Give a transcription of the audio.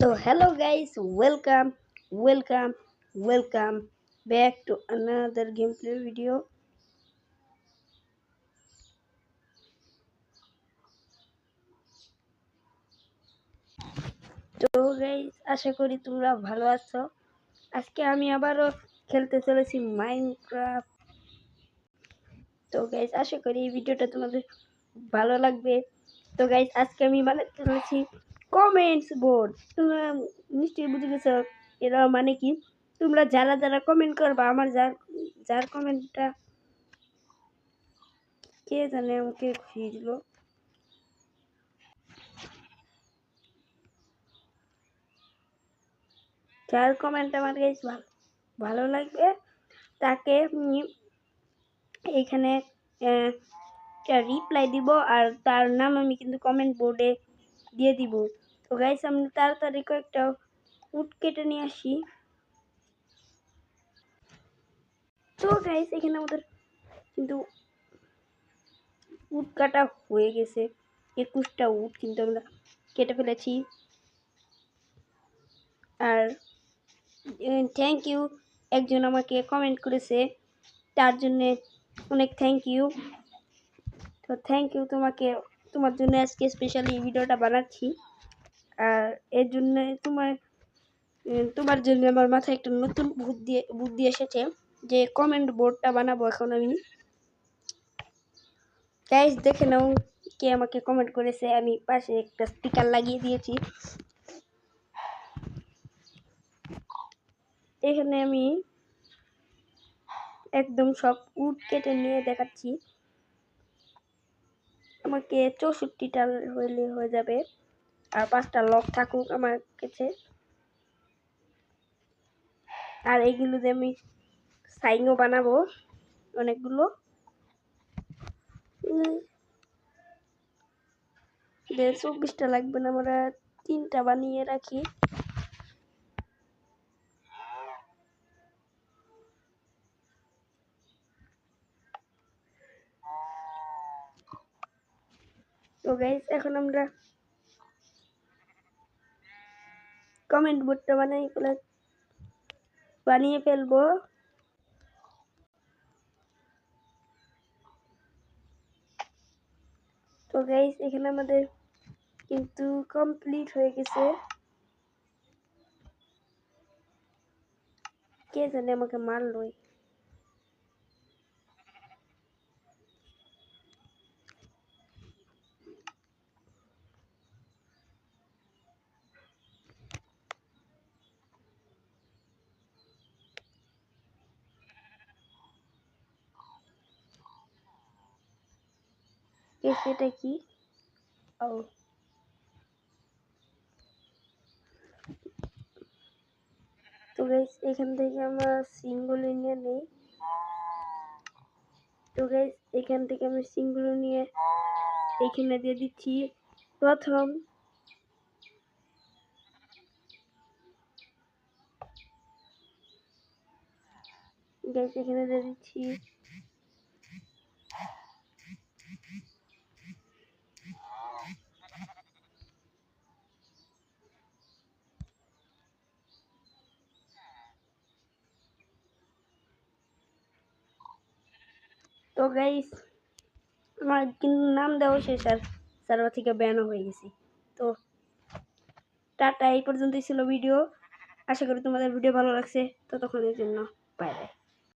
So hello guys, welcome back to another gameplay video. তো guys আশা করি তোমরা ভালো আছো। আজকে আমি আবারও খেলতে চলেছি মাইনক্রাফট। তো গাইস আশা করি এই ভিডিওটা তোমাদের ভালো লাগবে। তো গাইস আজকে আমি বানাতে চলেছি কমেন্টস বোর্ড। তোমরা নিশ্চয়ই বুঝে গেছো এরা মানে কি। তোমরা যারা যারা কমেন্ট করবা, আমার যার কমেন্টটা কে জানে আমাকে খুশি দিল, যার কমেন্ট আমার কাছে ভালো লাগবে তাকে এখানে রিপ্লাই দিব, আর তার নাম আমি কিন্তু কমেন্ট বোর্ডে দিয়ে দিব। তো গাইস আমি তাড়াতাড়ি কয়েকটা উড কেটে নিয়ে আসি। তো গাইস এখানে আমাদের কিন্তু উড কাটা হয়ে গেছে, 21টা উড কিন্তু আমরা কেটে ফেলেছি। আর থ্যাংক ইউ, একজন আমাকে কমেন্ট করেছে, তার জন্য অনেক থ্যাংক ইউ। তো থ্যাংক ইউ তোমাকে, তোমার জন্য আজকে স্পেশালি এই ভিডিওটা বানাচ্ছি। আর এর জন্য তোমার জন্য আমার মাথায় একটা নতুন বুদ্ধি এসেছে যে কমেন্ট বোর্ডটা বানাবো এখন আমি। গাইস দেখে নাও কে আমাকে কমেন্ট করেছে, আমি পাশে একটা স্টিকার লাগিয়ে দিয়েছি। এখানে আমি একদম সব উড কেটে নিয়ে দেখাচ্ছি। আমাকে 64টা হইলে হয়ে যাবে, আর 5টা লক থাকুক আমার কাছে। আর এইগুলো দিয়ে আমি সাইনও বানাবো অনেকগুলো। 24টা লাগবে না, আমরা 3টা বানিয়ে রাখি। তো গাইস এখন আমরা কমেন্ট বোর্ডটা বানিয়ে ফেলবো। তো গাইস এখানে আমাদের কিন্তু কমপ্লিট হয়ে গেছে। কে জানে আমাকে মারলোই। সেটা কি? ও তো গাইস এখান থেকে আমরা সিঙ্গুলো নিয়ে নেই। তো গাইস এখান থেকে আমি সিঙ্গুলো নিয়ে এখানে দিয়ে দিচ্ছি প্রথম। গাইস এখানে দিয়ে দিচ্ছি তো গাইস আমার কিন্তু নাম দেওয়া শেষ, আর সার্ভার থেকে ব্যানও হয়ে গেছি। তো টাটা, এই পর্যন্তই ছিল ভিডিও। আশা করি তোমাদের ভিডিও ভালো লাগছে। ততক্ষণের জন্য বাই বাই।